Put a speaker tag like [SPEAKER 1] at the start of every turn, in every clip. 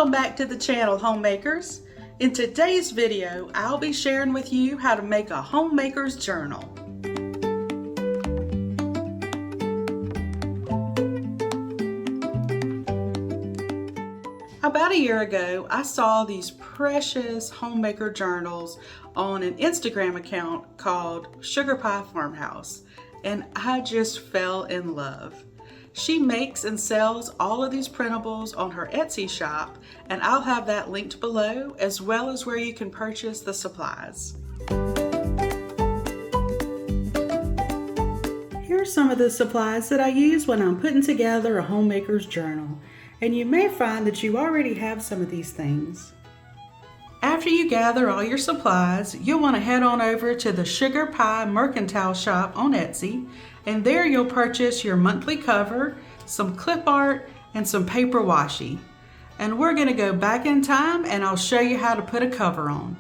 [SPEAKER 1] Welcome back to the channel, Homemakers. In today's video, I'll be sharing with you how to make a homemaker's journal. About a year ago, I saw these precious homemaker journals on an Instagram account called Sugar Pie Farmhouse, and I just fell in love. She makes and sells all of these printables on her Etsy shop, and I'll have that linked below, as well as where you can purchase the supplies. Here are some of the supplies that I use when I'm putting together a homemaker's journal, and you may find that you already have some of these things. After you gather all your supplies, you'll want to head on over to the Sugar Pie Mercantile shop on Etsy, and there you'll purchase your monthly cover, some clip art, and some paper washi. And we're going to go back in time and I'll show you how to put a cover on.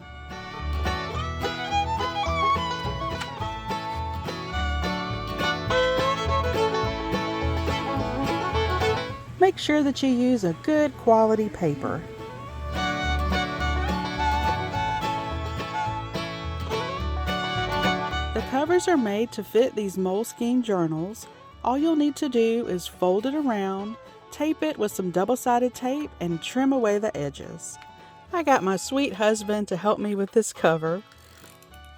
[SPEAKER 1] Make sure that you use a good quality paper. The covers are made to fit these Moleskine journals. All you'll need to do is fold it around, tape it with some double-sided tape, and trim away the edges. I got my sweet husband to help me with this cover.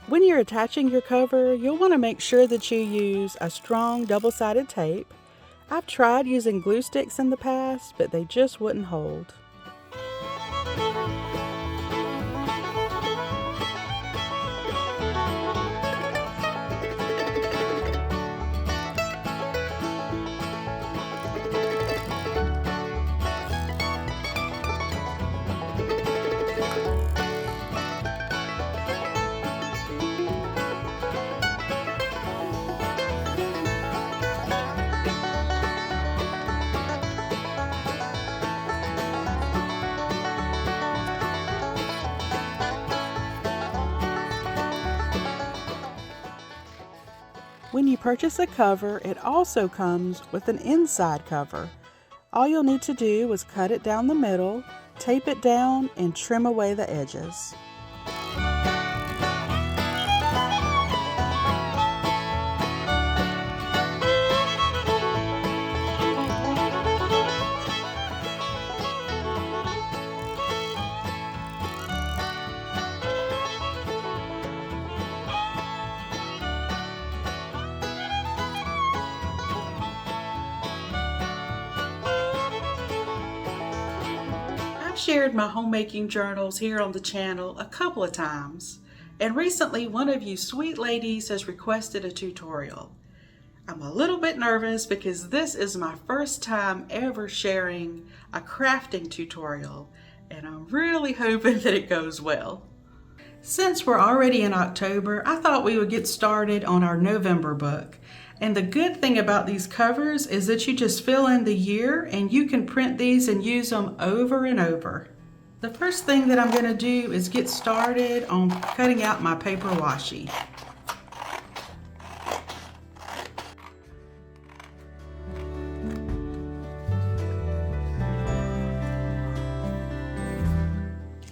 [SPEAKER 1] When you're attaching your cover, you'll want to make sure that you use a strong double-sided tape. I've tried using glue sticks in the past, but they just wouldn't hold. When you purchase a cover, it also comes with an inside cover. All you'll need to do is cut it down the middle, tape it down, and trim away the edges. I've shared my homemaking journals here on the channel a couple of times, and recently one of you sweet ladies has requested a tutorial. I'm a little bit nervous because this is my first time ever sharing a crafting tutorial, and I'm really hoping that it goes well. Since we're already in October, I thought we would get started on our November book. And the good thing about these covers is that you just fill in the year and you can print these and use them over and over. The first thing that I'm going to do is get started on cutting out my paper washi.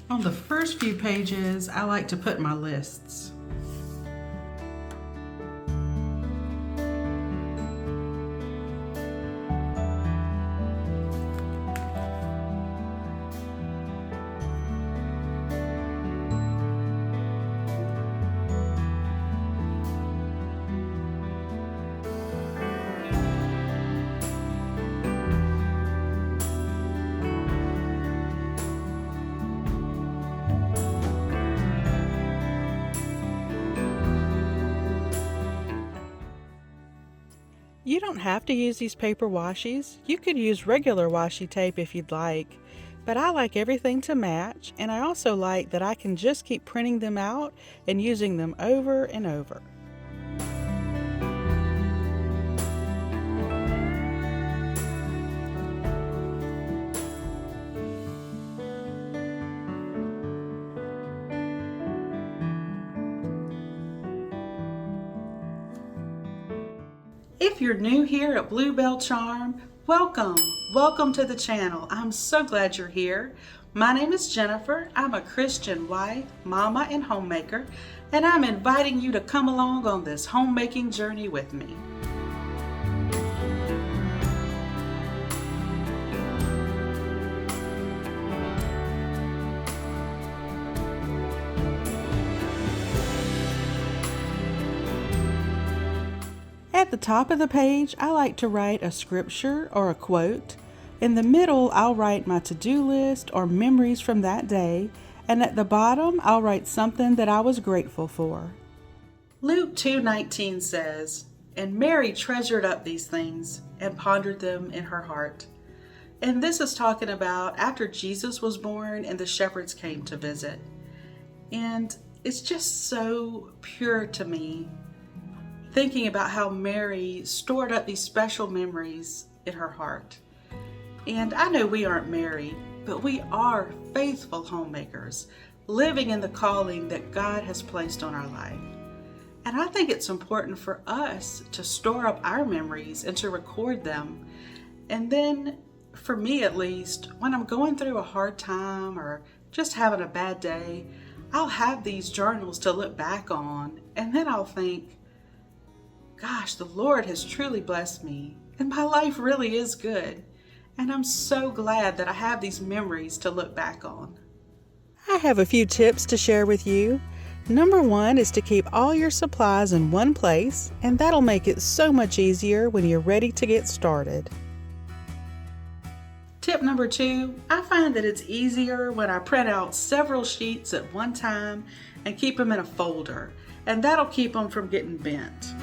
[SPEAKER 1] On the first few pages, I like to put my lists. You don't have to use these paper washies. You could use regular washi tape if you'd like, but I like everything to match, and I also like that I can just keep printing them out and using them over and over. If you're new here at Belle Charm, welcome to the channel. I'm so glad you're here. My name is Jennifer. I'm a Christian wife, mama, and homemaker, and I'm inviting you to come along on this homemaking journey with me. At the top of the page, I like to write a scripture or a quote. In the middle, I'll write my to-do list or memories from that day, and at the bottom, I'll write something that I was grateful for. Luke 2:19 says, "And Mary treasured up these things and pondered them in her heart." And this is talking about after Jesus was born and the shepherds came to visit. And it's just so pure to me, thinking about how Mary stored up these special memories in her heart. And I know we aren't married, but we are faithful homemakers, living in the calling that God has placed on our life. And I think it's important for us to store up our memories and to record them. And then, for me at least, when I'm going through a hard time or just having a bad day, I'll have these journals to look back on, and then I'll think, gosh, the Lord has truly blessed me, and my life really is good. And I'm so glad that I have these memories to look back on. I have a few tips to share with you. Number one is to keep all your supplies in one place, and that'll make it so much easier when you're ready to get started. Tip number two, I find that it's easier when I print out several sheets at one time and keep them in a folder, and that'll keep them from getting bent.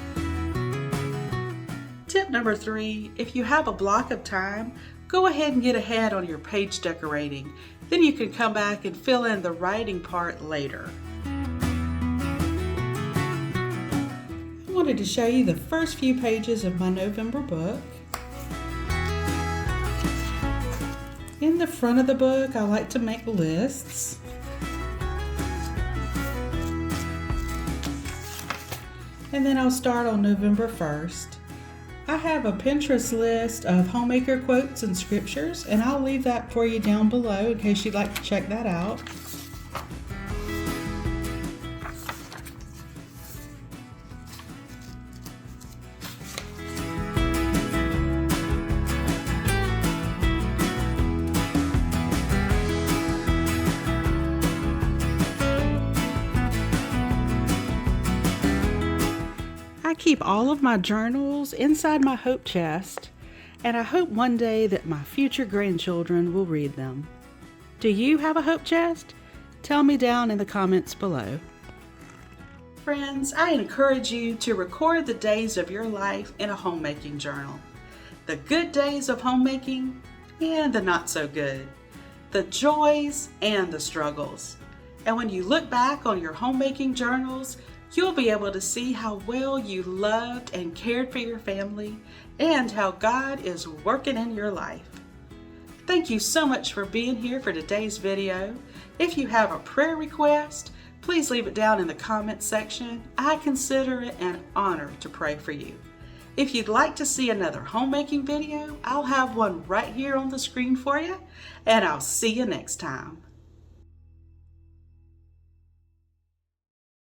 [SPEAKER 1] Tip number three, if you have a block of time, go ahead and get ahead on your page decorating. Then you can come back and fill in the writing part later. I wanted to show you the first few pages of my November book. In the front of the book, I like to make lists. And then I'll start on November 1st. I have a Pinterest list of homemaker quotes and scriptures, and I'll leave that for you down below in case you'd like to check that out. I keep all of my journals inside my hope chest, and I hope one day that my future grandchildren will read them. Do you have a hope chest? Tell me down in the comments below. Friends, I encourage you to record the days of your life in a homemaking journal. The good days of homemaking and the not so good. The joys and the struggles. And when you look back on your homemaking journals, you'll be able to see how well you loved and cared for your family and how God is working in your life. Thank you so much for being here for today's video. If you have a prayer request, please leave it down in the comments section. I consider it an honor to pray for you. If you'd like to see another homemaking video, I'll have one right here on the screen for you, and I'll see you next time.